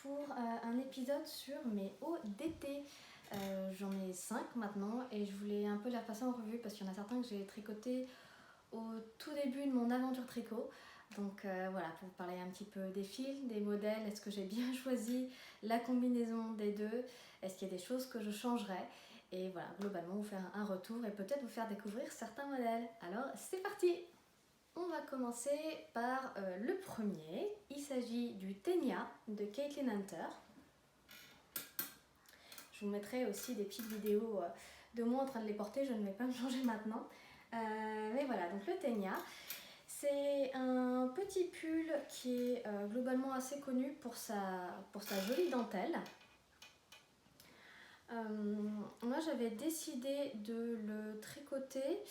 pour un épisode sur mes hauts d'été. J'en ai 5 maintenant et je voulais un peu les repasser en revue parce qu'il y en a certains que j'ai tricotés au tout début de mon aventure tricot. Donc voilà, pour vous parler un petit peu des fils, des modèles, est-ce que j'ai bien choisi la combinaison des deux, est-ce qu'il y a des choses que je changerais, et voilà, globalement vous faire un retour et peut-être vous faire découvrir certains modèles. Alors c'est parti! On va commencer par le premier. Il s'agit du Ténia de Caitlin Hunter. Je vous mettrai aussi des petites vidéos de moi en train de les porter, je ne vais pas me changer maintenant. Mais voilà, donc le Ténia, c'est un petit pull qui est globalement assez connu pour sa jolie dentelle. Moi j'avais décidé de le tricoter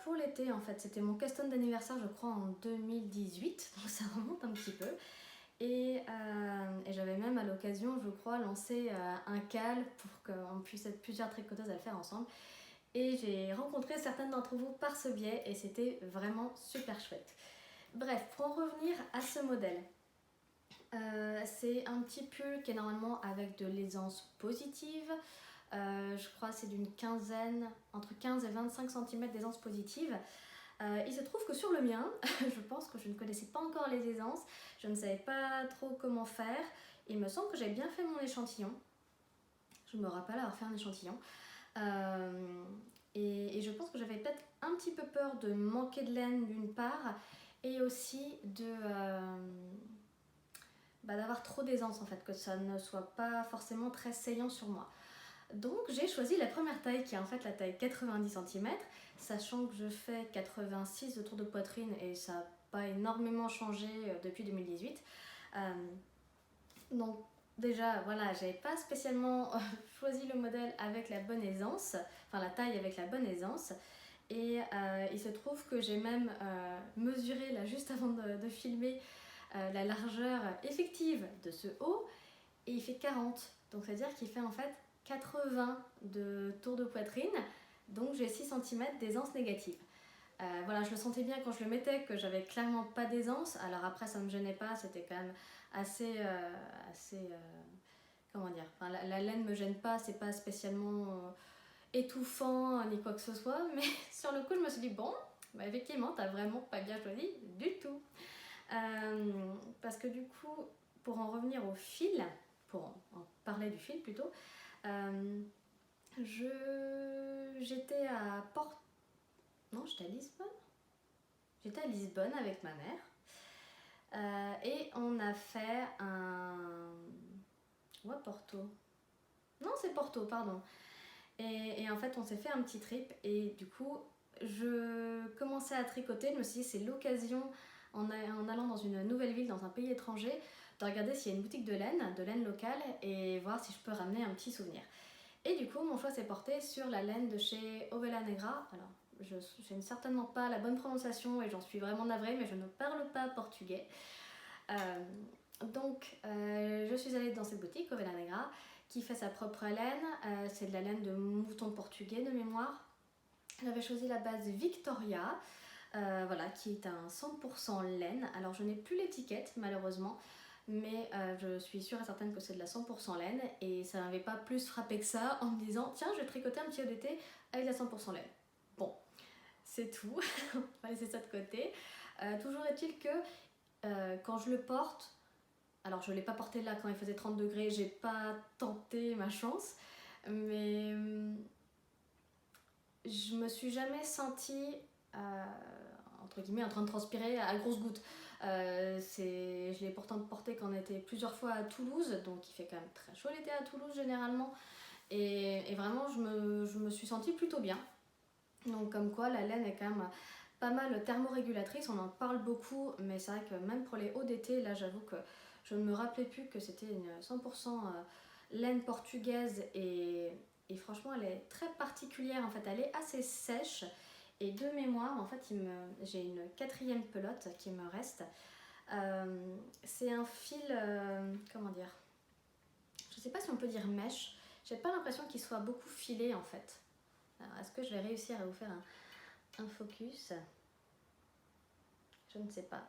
pour l'été en fait. C'était mon custom d'anniversaire je crois en 2018, donc ça remonte un petit peu. Et j'avais même à l'occasion je crois lancé un call pour qu'on puisse être plusieurs tricoteuses à le faire ensemble. Et j'ai rencontré certaines d'entre vous par ce biais et c'était vraiment super chouette. Bref, pour en revenir à ce modèle, c'est un petit pull qui est normalement avec de l'aisance positive. Je crois que c'est d'une quinzaine, entre 15 et 25 cm d'aisance positive. Il se trouve que sur le mien, je pense que je ne connaissais pas encore les aisances, je ne savais pas trop comment faire. Il me semble que j'avais bien fait mon échantillon. Je me rappelle avoir fait un échantillon. Et je pense que j'avais peut-être un petit peu peur de manquer de laine d'une part et aussi d'avoir trop d'aisance en fait, que ça ne soit pas forcément très saillant sur moi. Donc j'ai choisi la première taille qui est en fait la taille 90 cm, sachant que je fais 86 de tour de poitrine et ça n'a pas énormément changé depuis 2018. Donc déjà voilà, j'avais pas spécialement choisi le modèle avec la bonne aisance, enfin la taille avec la bonne aisance. Et il se trouve que j'ai même mesuré là juste avant de filmer la largeur effective de ce haut et il fait 40. Donc c'est à dire qu'il fait en fait 80 de tour de poitrine, donc j'ai 6 cm d'aisance négative. Voilà, je le sentais bien quand je le mettais que j'avais clairement pas d'aisance. Alors après ça me gênait pas, c'était quand même assez comment dire, enfin, la laine me gêne pas, c'est pas spécialement étouffant ni quoi que ce soit, mais sur le coup je me suis dit bon, effectivement t'as vraiment pas bien choisi du tout. Parce que du coup, pour en revenir au fil, pour en parler du fil plutôt, j'étais à j'étais à Lisbonne. J'étais à Lisbonne avec ma mère et on a fait Porto. Non, c'est Porto, pardon. Et en fait, on s'est fait un petit trip et du coup, je commençais à tricoter. Je me suis dit, c'est l'occasion, en allant dans une nouvelle ville, dans un pays étranger, de regarder s'il y a une boutique de laine locale et voir si je peux ramener un petit souvenir. Et du coup, mon choix s'est porté sur la laine de chez Ovella Negra. Alors, je n'ai certainement pas la bonne prononciation et j'en suis vraiment navrée, mais je ne parle pas portugais. Donc, je suis allée dans cette boutique, Ovella Negra, qui fait sa propre laine. C'est de la laine de mouton portugais de mémoire. J'avais choisi la base Victoria, voilà, qui est un 100% laine. Alors, je n'ai plus l'étiquette, malheureusement, mais je suis sûre et certaine que c'est de la 100% laine et ça m'avait pas plus frappé que ça en me disant tiens je vais tricoter un petit haut d'été avec la 100% laine. Bon, c'est tout, on va laisser ça de côté. Toujours est-il que quand je le porte, alors je ne l'ai pas porté là quand il faisait 30 degrés, j'ai pas tenté ma chance, mais je me suis jamais sentie entre guillemets en train de transpirer à grosses gouttes. Je l'ai pourtant porté quand on était plusieurs fois à Toulouse, donc il fait quand même très chaud l'été à Toulouse généralement, et vraiment je me suis sentie plutôt bien. Donc comme quoi la laine est quand même pas mal thermorégulatrice, on en parle beaucoup, mais c'est vrai que même pour les hauts d'été, là j'avoue que je ne me rappelais plus que c'était une 100% laine portugaise et franchement elle est très particulière en fait, elle est assez sèche. Et de mémoire, en fait, j'ai une 4e pelote qui me reste. C'est un fil, comment dire, je sais pas si on peut dire mèche. J'ai pas l'impression qu'il soit beaucoup filé en fait. Alors, est-ce que je vais réussir à vous faire un focus? Je ne sais pas.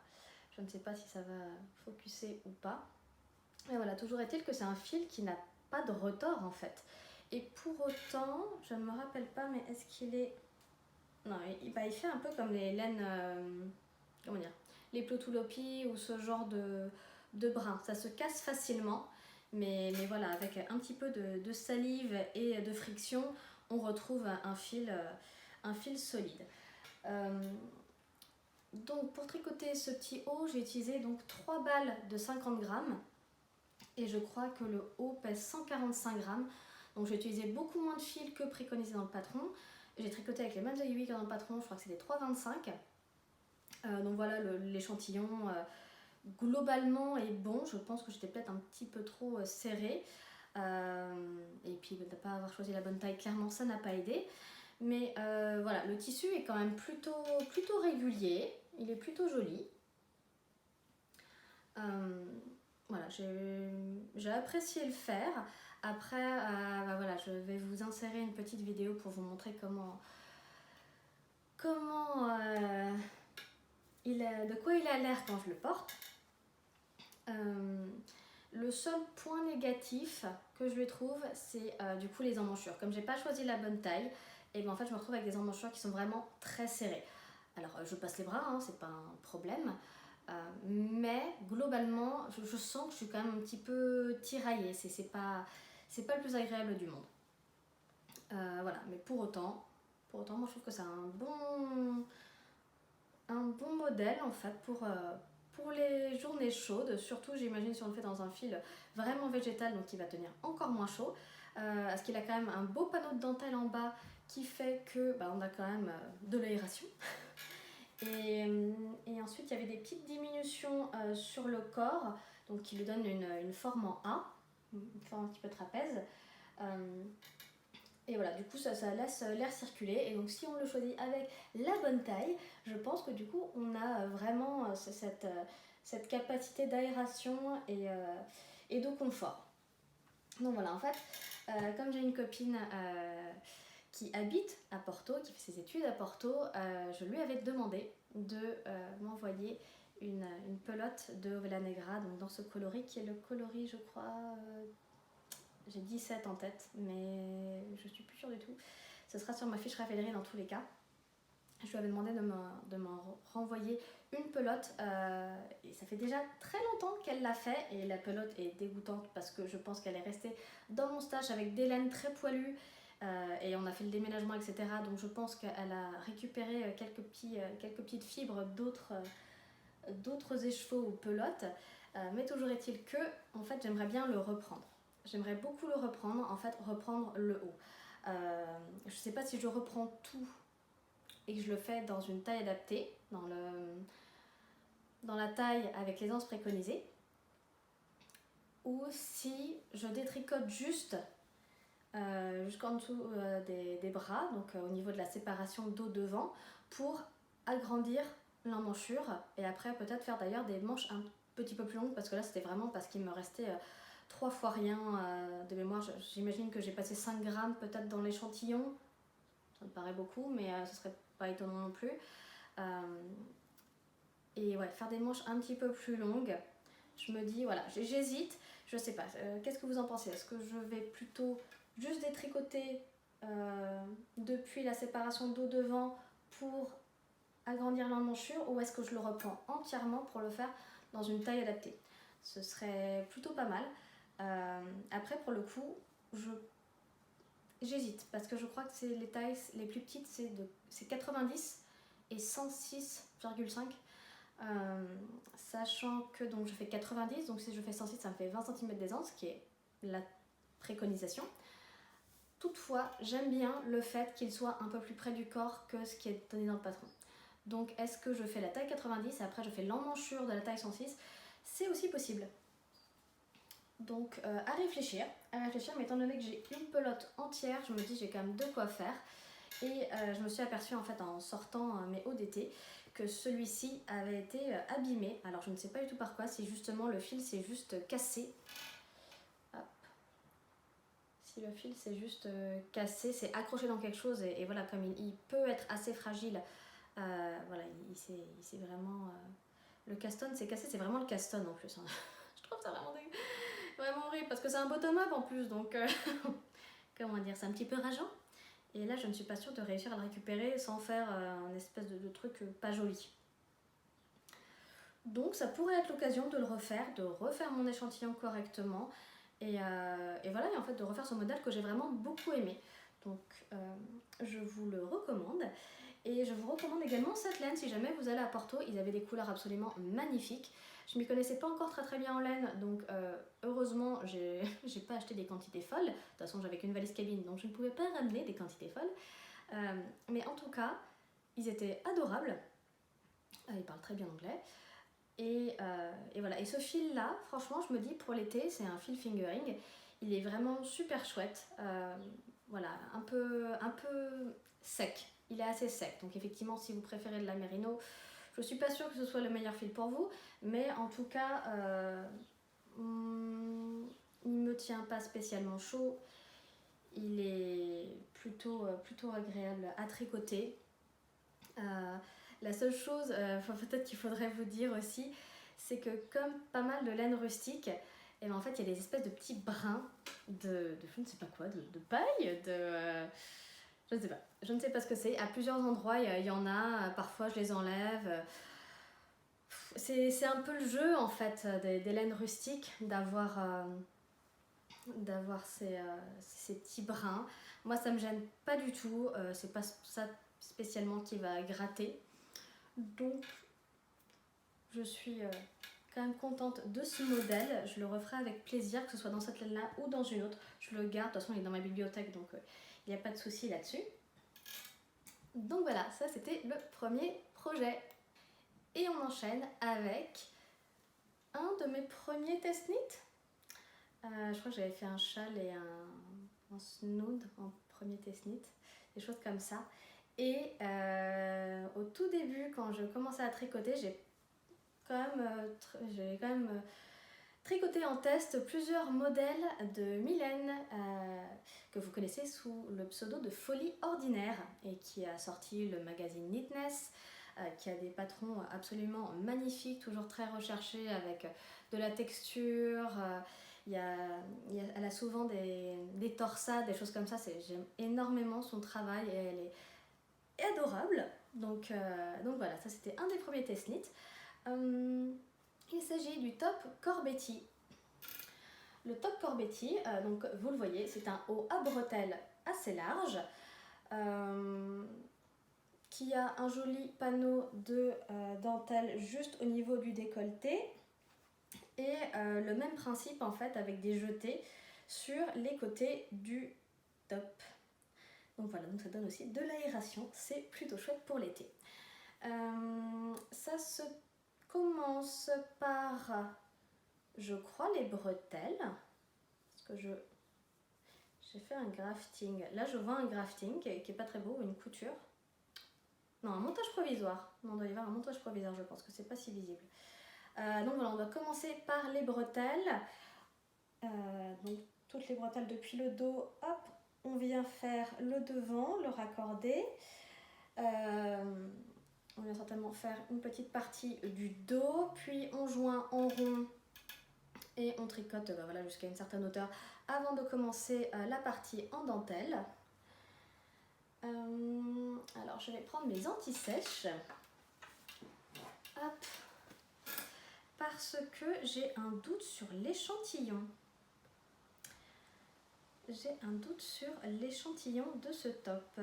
Je ne sais pas si ça va focuser ou pas. Et voilà, toujours est-il que c'est un fil qui n'a pas de retors en fait. Et pour autant, je ne me rappelle pas, mais est-ce qu'il est... Non, il fait un peu comme les laines... comment dire, les plotulopies ou ce genre de brin. Ça se casse facilement, mais voilà, avec un petit peu de salive et de friction, on retrouve un fil solide. Donc pour tricoter ce petit haut, j'ai utilisé donc 3 balles de 50 grammes et je crois que le haut pèse 145 grammes. Donc j'ai utilisé beaucoup moins de fil que préconisé dans le patron. J'ai tricoté avec les mêmes aiguilles que dans le patron, je crois que c'était 3,25. Donc voilà, l'échantillon globalement est bon. Je pense que j'étais peut-être un petit peu trop serrée. Et puis de ne pas avoir choisi la bonne taille, clairement ça n'a pas aidé. Mais voilà, le tissu est quand même plutôt régulier, il est plutôt joli. Voilà, j'ai apprécié le faire. Après, voilà, je vais vous insérer une petite vidéo pour vous montrer de quoi il a l'air quand je le porte. Le seul point négatif que je lui trouve, c'est du coup les emmanchures. Comme j'ai pas choisi la bonne taille, et ben en fait je me retrouve avec des emmanchures qui sont vraiment très serrées. Alors je passe les bras, hein, c'est pas un problème, mais globalement je sens que je suis quand même un petit peu tiraillée. C'est pas le plus agréable du monde. Voilà, mais pour autant moi je trouve que c'est un bon modèle en fait pour les journées chaudes, surtout j'imagine si on le fait dans un fil vraiment végétal, donc il va tenir encore moins chaud, parce qu'il a quand même un beau panneau de dentelle en bas qui fait que on a quand même de l'aération. Et ensuite il y avait des petites diminutions sur le corps, donc qui lui donnent une forme en A, une forme un petit peu trapèze. Et voilà, du coup ça laisse l'air circuler, et donc si on le choisit avec la bonne taille, je pense que du coup on a vraiment cette capacité d'aération et de confort. Donc voilà, en fait, comme j'ai une copine qui habite à Porto, qui fait ses études à Porto, je lui avais demandé de m'envoyer une pelote de Ovella Negra, donc dans ce coloris qui est le coloris, je crois... j'ai 17 en tête, mais je suis plus sûre du tout. Ce sera sur ma fiche Ravelry dans tous les cas. Je lui avais demandé de me renvoyer une pelote, et ça fait déjà très longtemps qu'elle l'a fait, et la pelote est dégoûtante parce que je pense qu'elle est restée dans mon stash avec des laines très poilues, et on a fait le déménagement, etc. Donc je pense qu'elle a récupéré quelques petites fibres d'autres écheveaux ou pelotes, mais toujours est-il que en fait j'aimerais bien le reprendre. J'aimerais beaucoup le reprendre, en fait reprendre le haut. Je sais pas si je reprends tout et que je le fais dans une taille adaptée, dans la taille avec les anses préconisées, ou si je détricote juste jusqu'en dessous des bras, donc au niveau de la séparation dos devant, pour agrandir l'emmanchure, et après peut-être faire d'ailleurs des manches un petit peu plus longues, parce que là c'était vraiment parce qu'il me restait 3 fois rien de mémoire. J'imagine que j'ai passé 5 grammes peut-être dans l'échantillon, ça me paraît beaucoup, mais ce serait pas étonnant non plus. Et ouais, faire des manches un petit peu plus longues, je me dis, voilà, j'hésite, je sais pas, qu'est-ce que vous en pensez? Est-ce que je vais plutôt juste détricoter depuis la séparation dos devant pour agrandir l'emmanchure, ou est-ce que je le reprends entièrement pour le faire dans une taille adaptée? Ce serait plutôt pas mal. Après pour le coup, j'hésite, parce que je crois que c'est les tailles les plus petites, c'est 90 et 106,5. Sachant que donc je fais 90, donc si je fais 106 ça me fait 20 cm d'aisance, qui est la préconisation. Toutefois, j'aime bien le fait qu'il soit un peu plus près du corps que ce qui est donné dans le patron. Donc est-ce que je fais la taille 90 et après je fais l'emmanchure de la taille 106? C'est aussi possible. Donc à réfléchir, mais étant donné que j'ai une pelote entière, je me dis j'ai quand même de quoi faire. Et je me suis aperçue en fait en sortant mes hauts d'été que celui-ci avait été abîmé. Alors je ne sais pas du tout par quoi, si justement le fil s'est juste cassé. Hop. Si le fil s'est juste cassé, c'est accroché dans quelque chose, et voilà, comme il peut être assez fragile, voilà, il s'est vraiment... le caston s'est cassé, c'est vraiment le caston en plus. Hein. Je trouve ça vraiment horrible parce que c'est un bottom-up en plus, donc comment dire, c'est un petit peu rageant. Et là, je ne suis pas sûre de réussir à le récupérer sans faire un espèce de truc pas joli. Donc ça pourrait être l'occasion de le refaire, de refaire mon échantillon correctement et voilà, et en fait de refaire ce modèle que j'ai vraiment beaucoup aimé. Donc je vous le recommande. Et je vous recommande également cette laine si jamais vous allez à Porto. Ils avaient des couleurs absolument magnifiques. Je ne m'y connaissais pas encore très bien en laine, donc heureusement j'ai pas acheté des quantités folles. De toute façon j'avais qu'une valise cabine, donc je ne pouvais pas ramener des quantités folles. Mais en tout cas, ils étaient adorables. Ils parlent très bien anglais. Et voilà. Et ce fil là, franchement, je me dis pour l'été, c'est un fil fingering. Il est vraiment super chouette. Voilà, un peu sec. Il est assez sec. Donc effectivement, si vous préférez de la mérino, je suis pas sûre que ce soit le meilleur fil pour vous. Mais en tout cas, il me tient pas spécialement chaud. Il est plutôt agréable à tricoter. La seule chose, peut-être qu'il faudrait vous dire aussi, c'est que comme pas mal de laine rustique, et ben en fait il y a des espèces de petits brins de je ne sais pas quoi, de paille, je ne sais pas. Je ne sais pas ce que c'est. À plusieurs endroits il y en a, parfois je les enlève. C'est un peu le jeu en fait des laines rustiques d'avoir ces petits brins. Moi ça me gêne pas du tout, c'est pas ça spécialement qui va gratter. Donc je suis quand même contente de ce modèle. Je le referai avec plaisir, que ce soit dans cette laine là ou dans une autre. Je le garde, de toute façon il est dans ma bibliothèque, donc il n'y a pas de souci là-dessus. Donc voilà, ça c'était le premier projet. Et on enchaîne avec un de mes premiers test knit. Je crois que j'avais fait un châle et un snood en premier test knit, des choses comme ça. Et au tout début, quand je commençais à tricoter, j'ai quand même tricoté en test plusieurs modèles de Mylène que vous connaissez sous le pseudo de Folie Ordinaire et qui a sorti le magazine Knitness, qui a des patrons absolument magnifiques, toujours très recherchés avec de la texture. Elle a souvent des torsades, des choses comme ça. J'aime énormément son travail et elle est adorable. Donc voilà, ça c'était un des premiers test knit. Il s'agit du top Corbetti. Le top Corbetti, donc vous le voyez, c'est un haut à bretelles assez large qui a un joli panneau de dentelle juste au niveau du décolleté et le même principe en fait avec des jetés sur les côtés du top. Donc voilà, donc ça donne aussi de l'aération, c'est plutôt chouette pour l'été. Ça se commence par, je crois, les bretelles. Parce que j'ai fait un grafting. Là, je vois un grafting qui est pas très beau, une couture. Non, un montage provisoire. Non, il doit y avoir un montage provisoire, je pense que c'est pas si visible. Donc voilà, on va commencer par les bretelles. Donc toutes les bretelles depuis le dos, hop, on vient faire le devant, le raccorder. On vient certainement faire une petite partie du dos, puis on joint en rond et on tricote voilà, jusqu'à une certaine hauteur avant de commencer la partie en dentelle. Alors je vais prendre mes anti-sèches. Hop. Parce que j'ai un doute sur l'échantillon. J'ai un doute sur l'échantillon de ce top.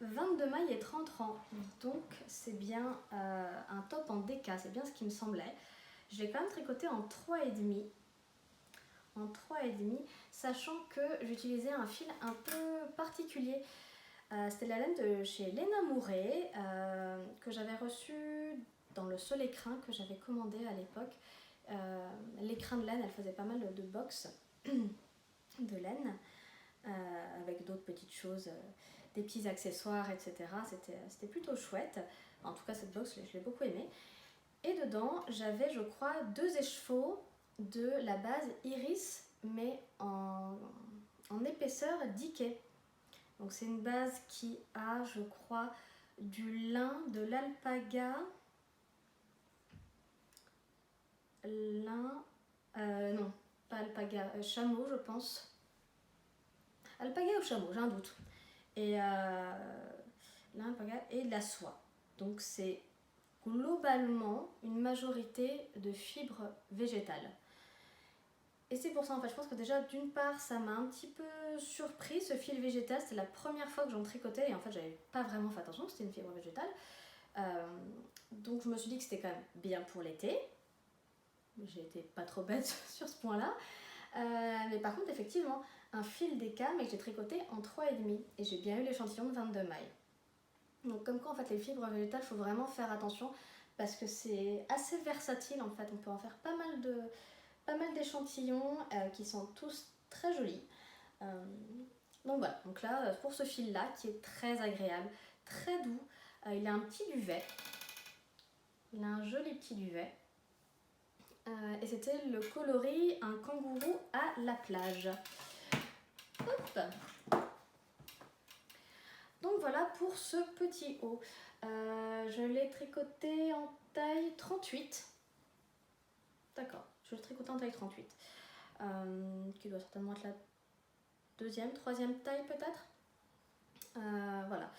22 mailles et 30 rangs, donc c'est bien un top en DK, c'est bien ce qui me semblait. Je l'ai quand même tricoté en 3,5. En 3,5, sachant que j'utilisais un fil un peu particulier. C'était la laine de chez Léna Mouret, que j'avais reçu dans le seul écrin que j'avais commandé à l'époque. L'écrin de laine, elle faisait pas mal de box de laine, avec d'autres petites choses, des petits accessoires, etc. C'était plutôt chouette. En tout cas, cette box, je l'ai beaucoup aimée. Et dedans, j'avais, je crois, 2 échevaux de la base Iris, mais en épaisseur Dickey. Donc c'est une base qui a, je crois, du lin, de l'alpaga lin, non, pas alpaga, chameau je pense. Alpaga ou chameau, j'ai un doute. Et lin, alpaga et la soie. Donc c'est globalement une majorité de fibres végétales. Et c'est pour ça, en fait, je pense que déjà, d'une part, ça m'a un petit peu surpris, ce fil végétal. C'était la première fois que j'en tricotais et en fait, j'avais pas vraiment fait attention que c'était une fibre végétale. Donc, je me suis dit que c'était quand même bien pour l'été. J'ai été pas trop bête sur ce point-là. Mais par contre, effectivement, un fil d'écam et que j'ai tricoté en 3,5 et j'ai bien eu l'échantillon de 22 mailles. Donc, comme quoi, en fait, les fibres végétales, il faut vraiment faire attention parce que c'est assez versatile, en fait. On peut en faire pas mal d'échantillons qui sont tous très jolis. Donc voilà, donc là pour ce fil là qui est très agréable, très doux, il a un petit duvet, il a un joli petit duvet et c'était le coloris un kangourou à la plage. Hop. Donc voilà pour ce petit haut. Je l'ai tricoté en taille 38. D'accord, je le tricote en taille 38. Qui doit certainement être la deuxième, troisième taille peut-être. Voilà.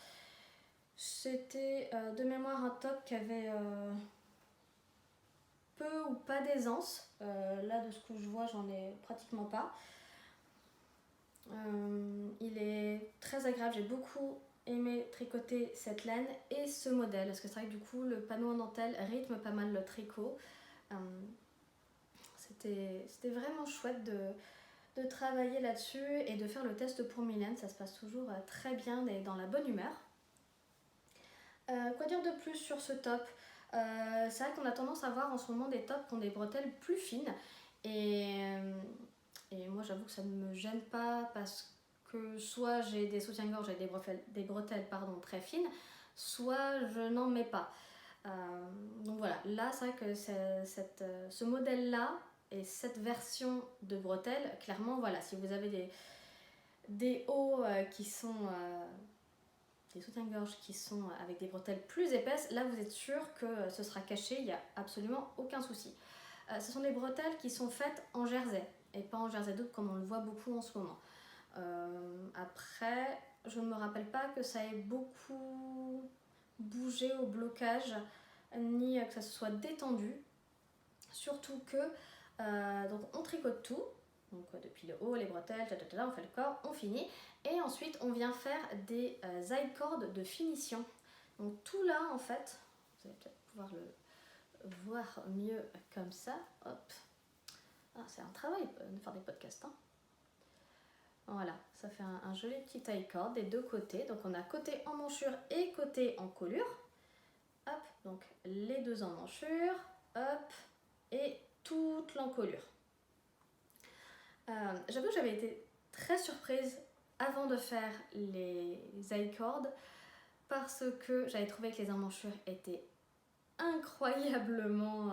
C'était de mémoire un top qui avait peu ou pas d'aisance. Là, de ce que je vois, j'en ai pratiquement pas. Il est très agréable. J'ai beaucoup aimé tricoter cette laine et ce modèle. Parce que c'est vrai que du coup, le panneau en dentelle rythme pas mal le tricot. C'était vraiment chouette de travailler là-dessus et de faire le test pour Mylène. Ça se passe toujours très bien et dans la bonne humeur. Quoi dire de plus sur ce top? C'est vrai qu'on a tendance à voir en ce moment des tops qui ont des bretelles plus fines et moi j'avoue que ça ne me gêne pas parce que soit j'ai des soutiens-gorge et des bretelles très fines, soit je n'en mets pas. Donc voilà, là c'est vrai que ce modèle-là et cette version de bretelles, clairement voilà, si vous avez des hauts qui sont... des soutiens-gorge qui sont avec des bretelles plus épaisses, là vous êtes sûr que ce sera caché, il n'y a absolument aucun souci. Ce sont des bretelles qui sont faites en jersey et pas en jersey double comme on le voit beaucoup en ce moment. Après, je ne me rappelle pas que ça ait beaucoup bougé au blocage ni que ça se soit détendu. Surtout que donc on tricote tout. Donc depuis le haut, les bretelles, on fait le corps, on finit. Et ensuite, on vient faire des I-cords de finition. Donc tout là, en fait, vous allez peut-être pouvoir le voir mieux comme ça. Hop. Ah, c'est un travail de faire des podcasts. Hein. Voilà, ça fait un joli petit I-cord des deux côtés. Donc on a côté emmanchure et côté encolure. Hop, donc les deux emmanchures. Hop, et toute l'encolure. J'avoue que j'avais été très surprise avant de faire les I-cords parce que j'avais trouvé que les emmanchures étaient incroyablement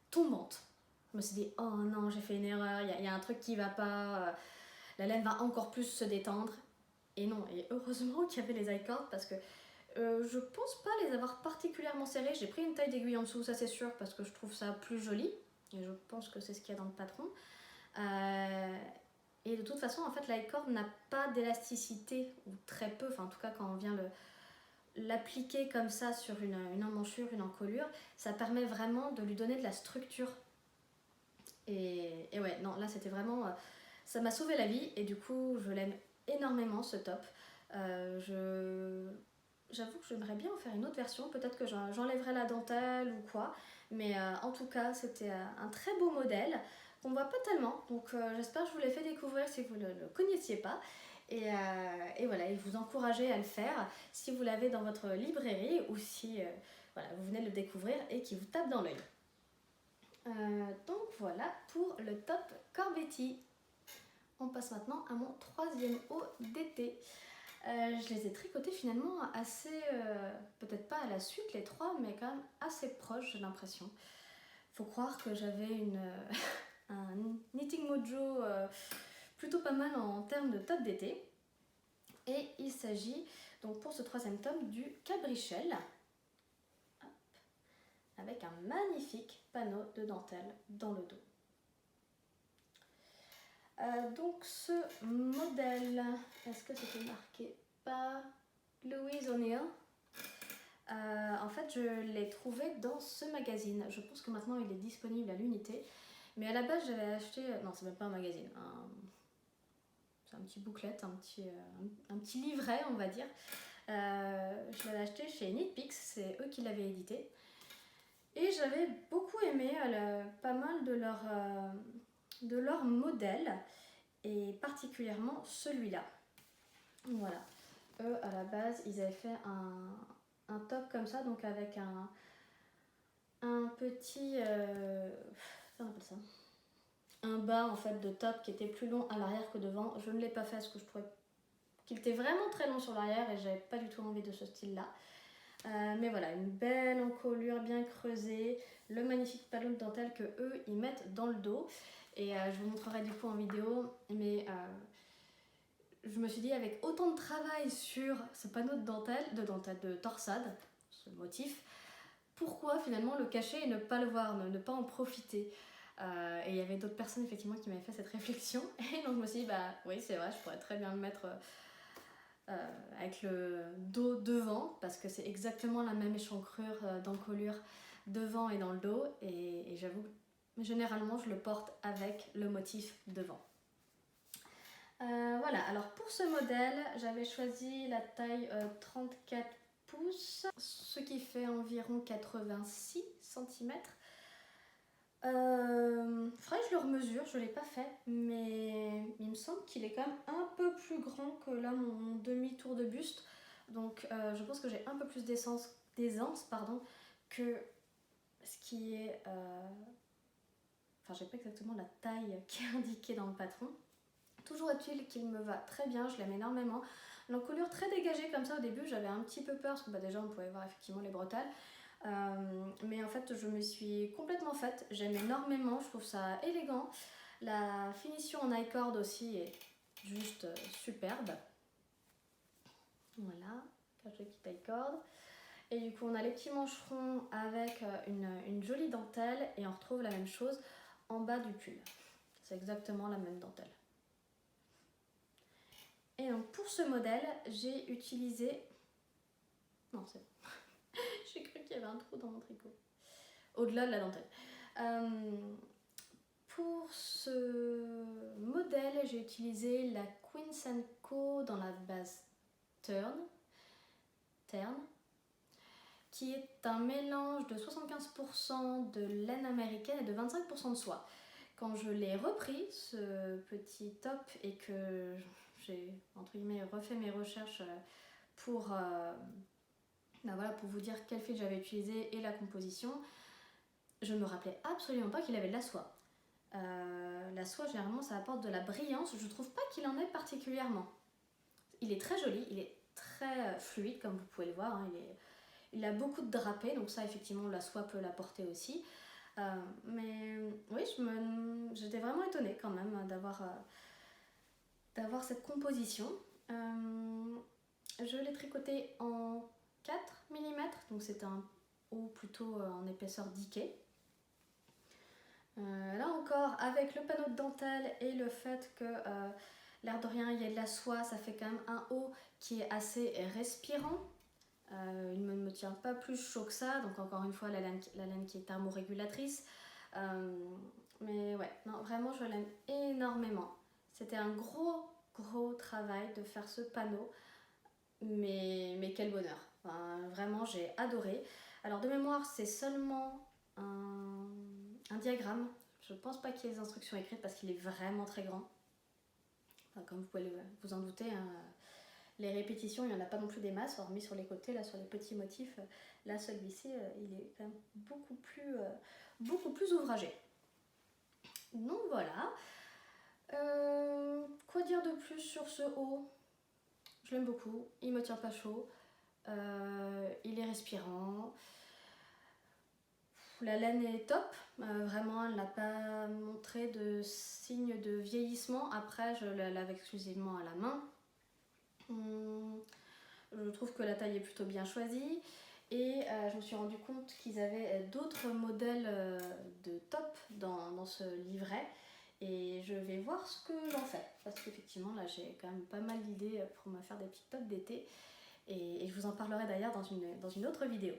tombantes. Je me suis dit, oh non, j'ai fait une erreur, il y a un truc qui va pas, la laine va encore plus se détendre. Et non, et heureusement qu'il y avait les I-cords parce que je pense pas les avoir particulièrement serrés. J'ai pris une taille d'aiguille en dessous, ça c'est sûr, parce que je trouve ça plus joli. Et je pense que c'est ce qu'il y a dans le patron. Et de toute façon, en fait, l'i-cord n'a pas d'élasticité, ou très peu, enfin en tout cas quand on vient l'appliquer comme ça sur une emmanchure, une encolure, ça permet vraiment de lui donner de la structure. Et ouais, non, là c'était vraiment... ça m'a sauvé la vie et du coup, je l'aime énormément ce top. J'avoue que j'aimerais bien en faire une autre version, peut-être que j'enlèverai la dentelle ou quoi, mais en tout cas, c'était un très beau modèle qu'on voit pas tellement, donc j'espère que je vous l'ai fait découvrir si vous ne le connaissiez pas. Et voilà, et vous encourager à le faire si vous l'avez dans votre librairie ou si voilà, vous venez de le découvrir et qui vous tape dans l'œil. Donc voilà pour le top Corbetti. On passe maintenant à mon troisième haut d'été. Je les ai tricotés finalement assez, peut-être pas à la suite les trois, mais quand même assez proches, j'ai l'impression. Faut croire que j'avais un Knitting Mojo plutôt pas mal en termes de top d'été. Et il s'agit donc pour ce troisième tome du Cabrichel. Hop. avec un magnifique panneau de dentelle dans le dos. Donc ce modèle, est-ce que c'était marqué par Louise O'Neill? En fait, je l'ai trouvé dans ce magazine. Je pense que maintenant il est disponible à l'unité. Mais à la base, j'avais acheté. Non, c'est même pas un magazine. C'est un petit booklet, un petit livret, on va dire. Je l'avais acheté chez Knitpicks, c'est eux qui l'avaient édité. Et j'avais beaucoup aimé pas mal de leurs modèles, et particulièrement celui-là. Voilà. Eux, à la base, ils avaient fait un top comme ça, donc avec un petit... comment on appelle ça ? Un bas en fait de top qui était plus long à l'arrière que devant. Je ne l'ai pas fait parce que je trouvais qu'il était vraiment très long sur l'arrière et j'avais pas du tout envie de ce style-là. Mais voilà, une belle encolure bien creusée, le magnifique panneau de dentelle que eux ils mettent dans le dos. Et je vous montrerai du coup en vidéo, mais je me suis dit avec autant de travail sur ce panneau de torsade, ce motif, pourquoi finalement le cacher et ne pas le voir, ne pas en profiter. Et il y avait d'autres personnes effectivement qui m'avaient fait cette réflexion, et donc je me suis dit bah oui c'est vrai, je pourrais très bien le mettre avec le dos devant, parce que c'est exactement la même échancrure d'encolure devant et dans le dos, et j'avoue généralement je le porte avec le motif devant. Voilà, alors pour ce modèle j'avais choisi la taille 34 pouces, ce qui fait environ 86 cm. Faudrait que je le remesure, je ne l'ai pas fait, mais il me semble qu'il est quand même un peu plus grand que là mon demi-tour de buste. Donc je pense que j'ai un peu plus d'aisance que ce qui est... Enfin, j'ai pas exactement la taille qui est indiquée dans le patron. Toujours est-il qu'il me va très bien, je l'aime énormément. L'encolure très dégagée comme ça au début, j'avais un petit peu peur parce que déjà on pouvait voir effectivement les bretelles. Mais en fait je me suis complètement faite, j'aime énormément, je trouve ça élégant. La finition en I-cord aussi est juste superbe. Voilà, cache le kit I-cord. Et du coup on a les petits mancherons avec une jolie dentelle, et on retrouve la même chose en bas du pull. C'est exactement la même dentelle. Et donc pour ce modèle, j'ai utilisé... Non, c'est bon. J'ai cru qu'il y avait un trou dans mon tricot. Au-delà de la dentelle. Pour ce modèle, j'ai utilisé la Queen & Co dans la base Tern, qui est un mélange de 75% de laine américaine et de 25% de soie. Quand je l'ai repris, ce petit top, et que j'ai entre guillemets refait mes recherches pour vous dire quel fil j'avais utilisé et la composition, je ne me rappelais absolument pas qu'il avait de la soie. La soie, généralement, ça apporte de la brillance. Je trouve pas qu'il en ait particulièrement. Il est très joli, il est très fluide, comme vous pouvez le voir. Hein. Il a beaucoup de drapé, donc ça, effectivement, la soie peut l'apporter aussi. Mais oui, j'étais vraiment étonnée quand même d'avoir cette composition. Je l'ai tricoté en 4 mm, donc c'est un haut plutôt en épaisseur diquée. Là encore, avec le panneau de dentelle et le fait que l'air de rien il y ait de la soie, ça fait quand même un haut qui est assez respirant. Il ne me tient pas plus chaud que ça, donc encore une fois la laine qui est thermorégulatrice. Mais ouais, non, vraiment je l'aime énormément. C'était un gros travail de faire ce panneau, mais quel bonheur. Enfin, vraiment j'ai adoré. Alors de mémoire c'est seulement un diagramme. Je ne pense pas qu'il y ait des instructions écrites parce qu'il est vraiment très grand. Enfin, comme vous pouvez vous en douter, hein, les répétitions, il n'y en a pas non plus des masses, hormis sur les côtés, là sur les petits motifs. Là celui-ci, il est quand même beaucoup plus ouvragé. Donc voilà. Quoi dire de plus sur ce haut? Je l'aime beaucoup, il me tient pas chaud, il est respirant. La laine est top, vraiment elle n'a pas montré de signe de vieillissement. Après je la lave exclusivement à la main. Je trouve que la taille est plutôt bien choisie, Et je me suis rendu compte qu'ils avaient d'autres modèles de top dans ce livret. Et je vais voir ce que j'en fais. Parce qu'effectivement, là, j'ai quand même pas mal d'idées pour me faire des petites tops d'été. Et je vous en parlerai d'ailleurs dans une autre vidéo.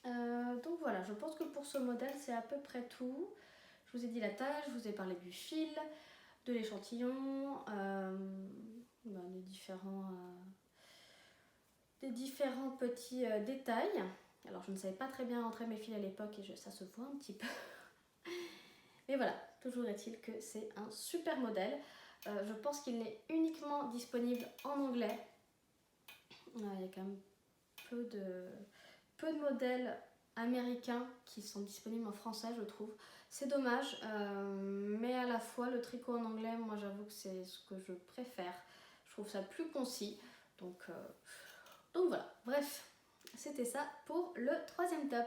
Donc voilà, je pense que pour ce modèle, c'est à peu près tout. Je vous ai dit la taille, je vous ai parlé du fil, de l'échantillon, des différents petits détails. Alors je ne savais pas très bien rentrer mes fils à l'époque et ça se voit un petit peu. Mais voilà, toujours est-il que c'est un super modèle. Je pense qu'il n'est uniquement disponible en anglais. Il y a quand même peu de modèles américains qui sont disponibles en français, je trouve. C'est dommage, mais à la fois le tricot en anglais, moi j'avoue que c'est ce que je préfère. Je trouve ça plus concis. Donc voilà, bref, c'était ça pour le troisième top.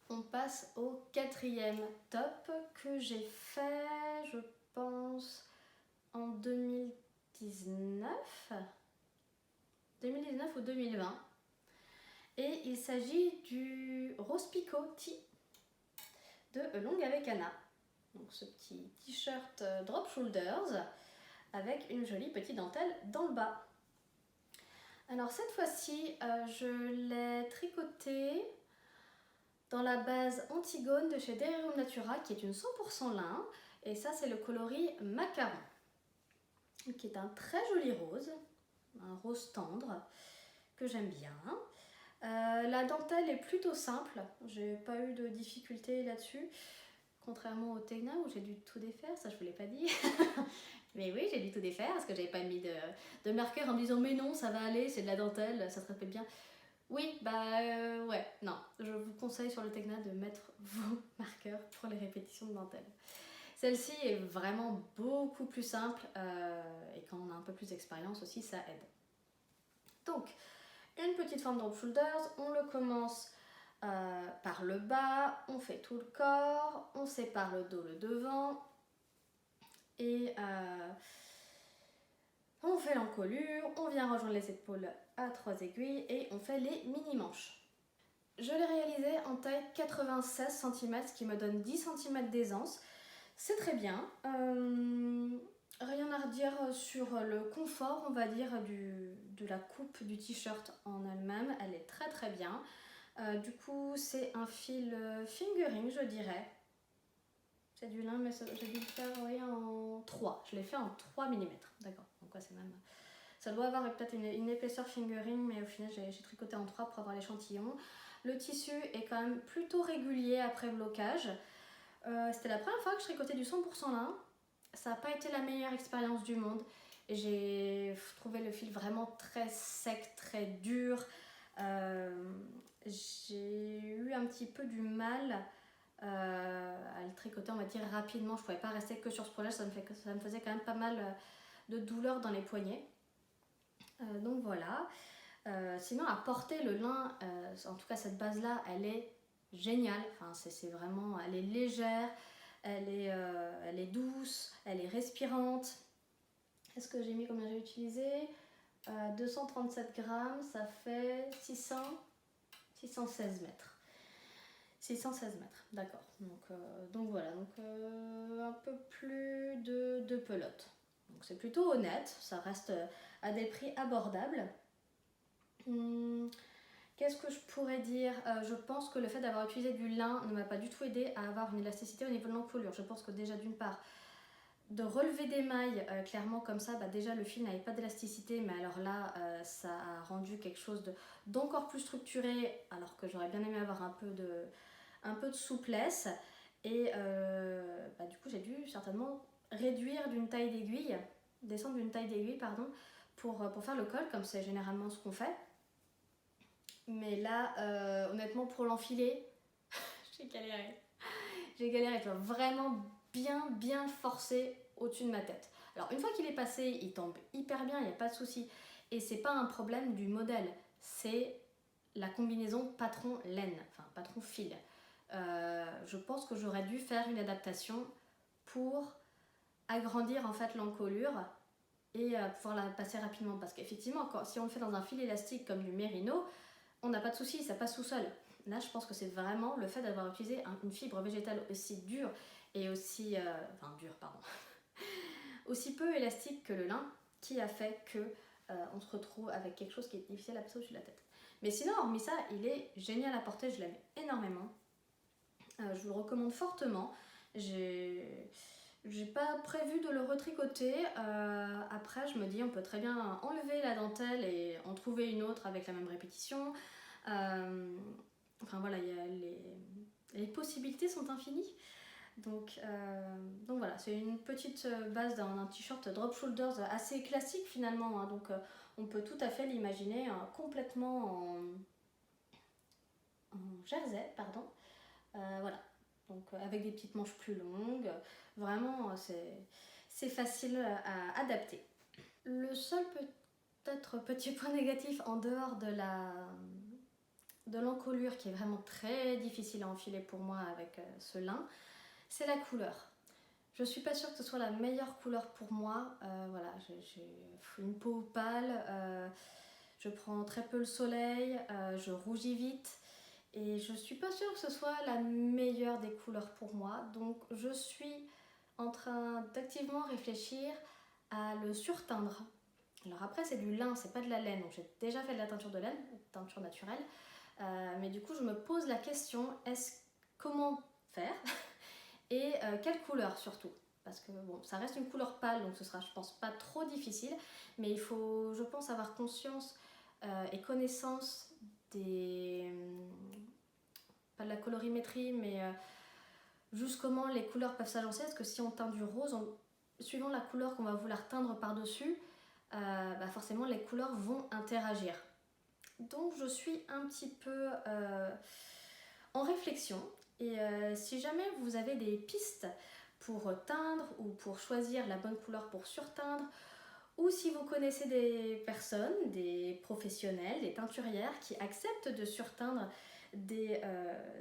On passe au quatrième top que j'ai fait, je pense, en 2019 ou 2020. Et il s'agit du Rose Picot Tee de Long avec Anna. Donc ce petit t-shirt drop shoulders avec une jolie petite dentelle dans le bas. Alors cette fois-ci, je l'ai tricoté dans la base Antigone de chez Delirium Natura, qui est une 100% lin. Et ça, c'est le coloris Macaron, qui est un très joli rose, un rose tendre, que j'aime bien. La dentelle est plutôt simple, j'ai pas eu de difficultés là-dessus, contrairement au Tegna où j'ai dû tout défaire, ça je vous l'ai pas dit. Mais oui, j'ai dû tout défaire parce que j'avais pas mis de marqueur en me disant mais non, ça va aller, c'est de la dentelle, ça se répète bien. Oui, ouais, non, je vous conseille sur le Tegna de mettre vos marqueurs pour les répétitions de dentelle. Celle-ci est vraiment beaucoup plus simple et quand on a un peu plus d'expérience aussi, ça aide. Donc, une petite forme drop shoulders, on le commence par le bas, on fait tout le corps, on sépare le dos, le devant et on fait l'encolure, on vient rejoindre les épaules à 3 aiguilles et on fait les mini-manches. Je l'ai réalisé en taille 96 cm, ce qui me donne 10 cm d'aisance. C'est très bien. Rien à redire sur le confort, on va dire, de la coupe du t-shirt en elle-même. Elle est très très bien. Du coup, c'est un fil fingering, je dirais. C'est du lin, mais j'ai dû le faire en 3. Je l'ai fait en 3 mm. D'accord. Donc, ouais, c'est même... Ça doit avoir peut-être une épaisseur fingering, mais au final, j'ai tricoté en 3 pour avoir l'échantillon. Le tissu est quand même plutôt régulier après blocage. C'était la première fois que je tricotais du 100% lin. Ça n'a pas été la meilleure expérience du monde. J'ai trouvé le fil vraiment très sec, très dur. J'ai eu un petit peu du mal à le tricoter, on va dire, rapidement. Je ne pouvais pas rester que sur ce projet, ça me faisait quand même pas mal de douleur dans les poignets. Donc voilà. Sinon, à porter le lin, en tout cas cette base-là, elle est géniale. Enfin, c'est vraiment, elle est légère, elle est douce, elle est respirante. Qu'est-ce que j'ai mis, combien j'ai utilisé 237 grammes, ça fait 616 mètres. 616 mètres, d'accord. Donc voilà, un peu plus de pelote. Donc c'est plutôt honnête, ça reste à des prix abordables. Qu'est-ce que je pourrais dire Je pense que le fait d'avoir utilisé du lin ne m'a pas du tout aidé à avoir une élasticité au niveau de l'encolure. Je pense que déjà d'une part, de relever des mailles clairement comme ça, déjà le fil n'avait pas d'élasticité, mais alors là ça a rendu quelque chose d'encore plus structuré, alors que j'aurais bien aimé avoir un peu de souplesse. Et du coup j'ai dû certainement réduire d'une taille d'aiguille, descendre d'une taille d'aiguille pardon, pour faire le col, comme c'est généralement ce qu'on fait. Mais là, honnêtement, pour l'enfiler, j'ai galéré. Je dois vraiment bien forcer au-dessus de ma tête. Alors, une fois qu'il est passé, il tombe hyper bien, il n'y a pas de souci. Et c'est pas un problème du modèle, c'est la combinaison patron-laine, enfin patron-fil. Je pense que j'aurais dû faire une adaptation pour agrandir en fait l'encolure et pouvoir la passer rapidement. Parce qu'effectivement, si on le fait dans un fil élastique comme du mérino, on n'a pas de souci, ça passe tout seul. Là, je pense que c'est vraiment le fait d'avoir utilisé une fibre végétale aussi dure et aussi... dure, pardon. aussi peu élastique que le lin qui a fait que on se retrouve avec quelque chose qui est difficile à passer au-dessus de la tête. Mais sinon, hormis ça, il est génial à porter, je l'aime énormément. Je vous le recommande fortement. J'ai pas prévu de le retricoter. Après, je me dis, on peut très bien enlever la dentelle et en trouver une autre avec la même répétition. Enfin voilà, les possibilités sont infinies. Donc voilà, c'est une petite base d'un t-shirt drop shoulders assez classique finalement. Hein. Donc on peut tout à fait l'imaginer complètement en jersey, pardon. Voilà, donc avec des petites manches plus longues. Vraiment, c'est facile à adapter. Le seul peut-être petit point négatif en dehors de l'encolure qui est vraiment très difficile à enfiler pour moi avec ce lin, c'est la couleur. Je suis pas sûre que ce soit la meilleure couleur pour moi. Voilà, j'ai une peau pâle, je prends très peu le soleil, je rougis vite et je suis pas sûre que ce soit la meilleure des couleurs pour moi. Donc je suis en train d'activement réfléchir à le surteindre. Alors après c'est du lin, c'est pas de la laine, donc j'ai déjà fait de la teinture de laine, teinture naturelle. Mais du coup je me pose la question, comment faire et quelle couleur surtout, parce que bon, ça reste une couleur pâle, donc ce sera je pense pas trop difficile, mais il faut je pense avoir conscience et connaissance pas de la colorimétrie, mais juste comment les couleurs peuvent s'agencer, parce que si on teint du rose, suivant la couleur qu'on va vouloir teindre par-dessus, forcément les couleurs vont interagir. Donc je suis un petit peu en réflexion et si jamais vous avez des pistes pour teindre ou pour choisir la bonne couleur pour surteindre, ou si vous connaissez des personnes, des professionnels, des teinturières qui acceptent de surteindre des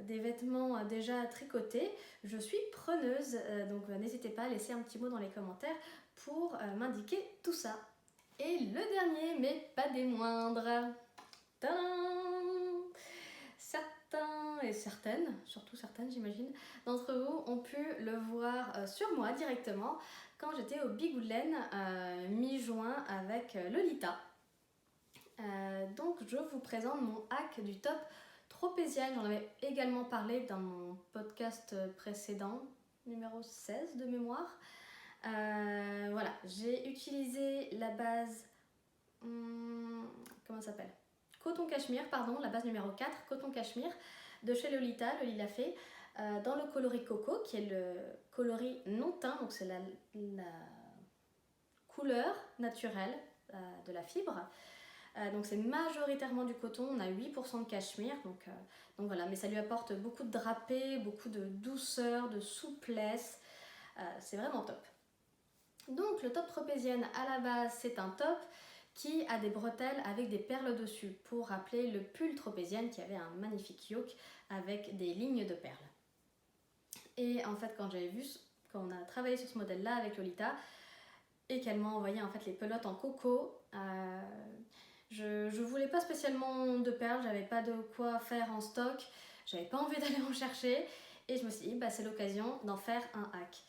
vêtements déjà tricotés, je suis preneuse, donc n'hésitez pas à laisser un petit mot dans les commentaires pour m'indiquer tout ça. Et le dernier, mais pas des moindres, tadam! Certains et certaines, surtout certaines j'imagine, d'entre vous ont pu le voir sur moi directement quand j'étais au Bigouden mi-juin avec Lolita. Donc je vous présente mon hack du top tropézienne. J'en avais également parlé dans mon podcast précédent, numéro 16 de mémoire. Voilà, j'ai utilisé la base... comment ça s'appelle ? Coton cachemire, pardon, la base numéro 4, coton cachemire, de chez Lolita, Loli l'a fait, dans le coloris coco, qui est le coloris non teint, donc c'est la couleur naturelle de la fibre. Donc c'est majoritairement du coton, on a 8% de cachemire, donc voilà, mais ça lui apporte beaucoup de drapé, beaucoup de douceur, de souplesse, c'est vraiment top. Donc le top tropézienne à la base c'est un top qui a des bretelles avec des perles dessus pour rappeler le pull tropézienne qui avait un magnifique yoke avec des lignes de perles. Et en fait quand on a travaillé sur ce modèle là avec Lolita et qu'elle m'a envoyé en fait les pelotes en coco, je voulais pas spécialement de perles, j'avais pas de quoi faire en stock, j'avais pas envie d'aller en chercher et je me suis dit c'est l'occasion d'en faire un hack.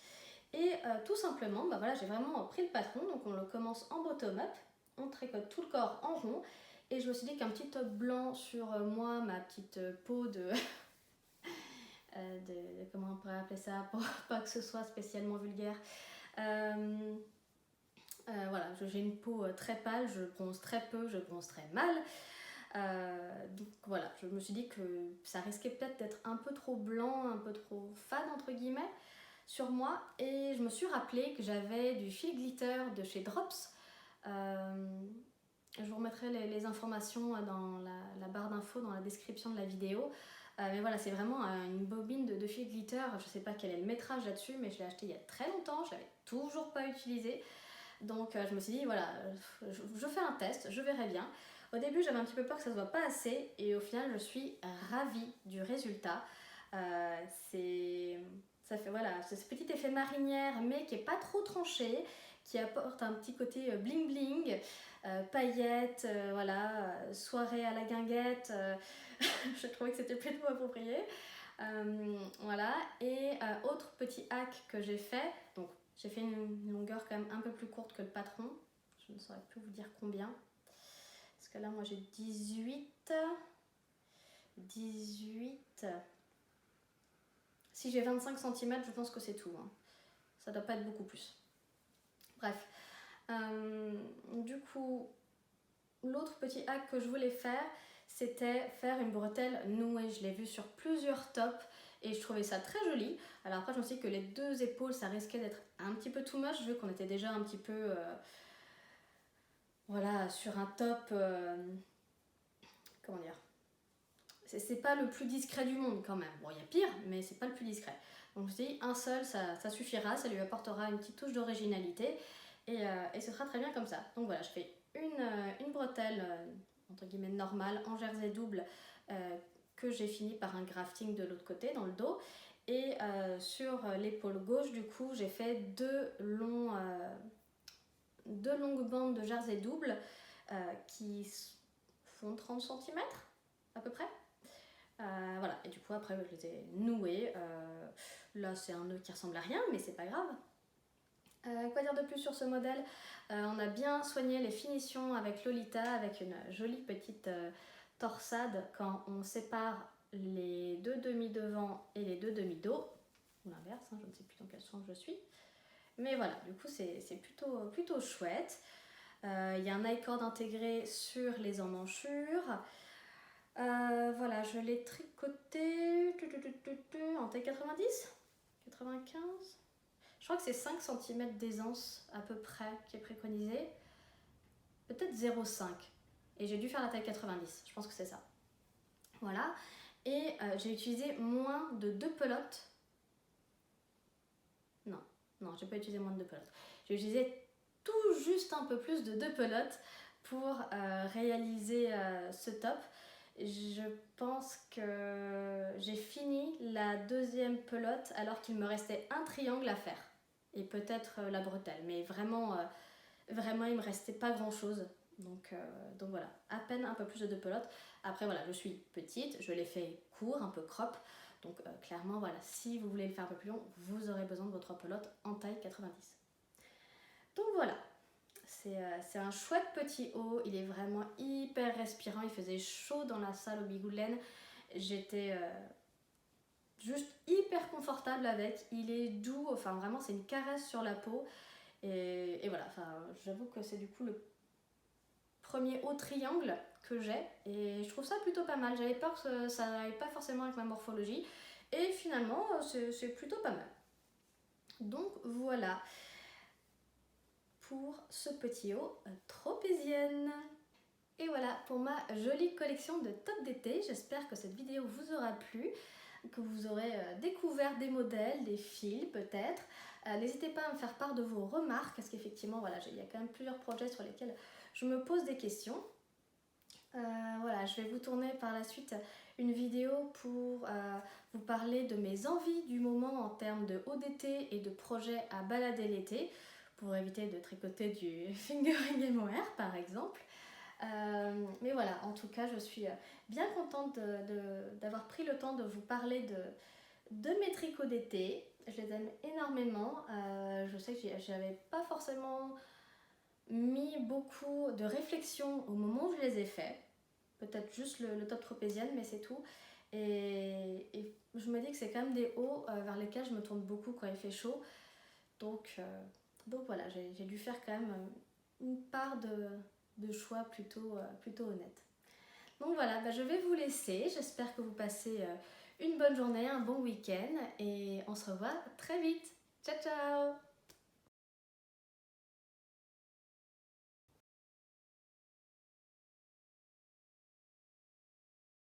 Et tout simplement, voilà, j'ai vraiment pris le patron, donc on le commence en bottom-up, on tricote tout le corps en rond et je me suis dit qu'un petit top blanc sur moi, ma petite peau de comment on pourrait appeler ça pour pas que ce soit spécialement vulgaire. Voilà, j'ai une peau très pâle, je bronze très peu, je bronze très mal. Donc voilà, je me suis dit que ça risquait peut-être d'être un peu trop blanc, un peu trop fade entre guillemets sur moi, et je me suis rappelé que j'avais du fil glitter de chez Drops. Je vous remettrai les informations dans la barre d'infos, dans la description de la vidéo. Mais voilà, c'est vraiment une bobine de fil glitter. Je sais pas quel est le métrage là-dessus, mais je l'ai acheté il y a très longtemps, je l'avais toujours pas utilisé. Donc je me suis dit, voilà, je fais un test, je verrai bien. Au début, j'avais un petit peu peur que ça se voit pas assez, et au final, je suis ravie du résultat. Ça fait voilà, c'est ce petit effet marinière, mais qui est pas trop tranché, qui apporte un petit côté bling bling, paillettes, voilà, soirée à la guinguette, je trouvais que c'était plutôt approprié. Voilà, et autre petit hack que j'ai fait, donc j'ai fait une longueur quand même un peu plus courte que le patron, je ne saurais plus vous dire combien, parce que là moi j'ai 18, si j'ai 25 cm je pense que c'est tout, hein. Ça doit pas être beaucoup plus. Bref, du coup l'autre petit hack que je voulais faire, c'était faire une bretelle nouée. Je l'ai vu sur plusieurs tops et je trouvais ça très joli. Alors après je me suis dit que les 2 épaules ça risquait d'être un petit peu too much vu qu'on était déjà un petit peu voilà, sur un top, comment dire, c'est pas le plus discret du monde quand même. Bon, il y a pire, mais c'est pas le plus discret. Donc je me suis dit, un seul, ça suffira, ça lui apportera une petite touche d'originalité et ce sera très bien comme ça. Donc voilà, je fais une bretelle, entre guillemets normale, en jersey double, que j'ai fini par un grafting de l'autre côté, dans le dos. Et sur l'épaule gauche, du coup, j'ai fait deux longues bandes de jersey double qui font 30 cm à peu près. Voilà, et du coup après je les ai noués. Là c'est un nœud qui ressemble à rien, mais c'est pas grave. Quoi dire de plus sur ce modèle? On a bien soigné les finitions avec Lolita, avec une jolie petite torsade quand on sépare les 2 demi devant et les 2 demi dos, ou l'inverse, hein, je ne sais plus dans quel sens je suis. Mais voilà, du coup c'est plutôt chouette. Il y a un I-cord intégré sur les emmanchures. Voilà, je l'ai tricoté en taille 90, 95. Je crois que c'est 5 cm d'aisance à peu près qui est préconisé. Peut-être 0,5. Et j'ai dû faire la taille 90, je pense que c'est ça. Voilà. Et j'ai utilisé moins de 2 pelotes. Non, j'ai pas utilisé moins de 2 pelotes. J'ai utilisé tout juste un peu plus de 2 pelotes pour réaliser ce top. Je pense que j'ai fini la 2e pelote alors qu'il me restait un triangle à faire. Et peut-être la bretelle. Mais vraiment, il me restait pas grand chose. Donc voilà, à peine un peu plus de 2 pelotes. Après voilà, je suis petite, je l'ai fait court, un peu crop. Donc clairement voilà, si vous voulez le faire un peu plus long, vous aurez besoin de votre pelote en taille 90. Donc voilà, c'est un chouette petit haut, il est vraiment hyper respirant, il faisait chaud dans la salle au Bigouden. J'étais juste hyper confortable avec, il est doux, enfin vraiment c'est une caresse sur la peau. Et voilà, enfin, j'avoue que c'est du coup le premier haut triangle que j'ai et je trouve ça plutôt pas mal. J'avais peur que ça n'aille pas forcément avec ma morphologie et finalement c'est plutôt pas mal. Donc voilà pour ce petit haut tropézienne. Et voilà pour ma jolie collection de top d'été. J'espère que cette vidéo vous aura plu, que vous aurez découvert des modèles, des fils peut-être. N'hésitez pas à me faire part de vos remarques, parce qu'effectivement, voilà, il y a quand même plusieurs projets sur lesquels je me pose des questions. Voilà, je vais vous tourner par la suite une vidéo pour vous parler de mes envies du moment en termes de haut d'été et de projets à balader l'été, pour éviter de tricoter du fingering mohair par exemple. Mais voilà, en tout cas, je suis bien contente d'avoir pris le temps de vous parler de mes tricots d'été. Je les aime énormément. Je sais que j'avais pas forcément mis beaucoup de réflexion au moment où je les ai faits. Peut-être juste le top tropézienne, mais c'est tout. Et je me dis que c'est quand même des hauts vers lesquels je me tourne beaucoup quand il fait chaud. Donc voilà, j'ai dû faire quand même une part de choix plutôt honnête. Donc voilà, je vais vous laisser. J'espère que vous passez une bonne journée, un bon week-end et on se revoit très vite. Ciao ciao!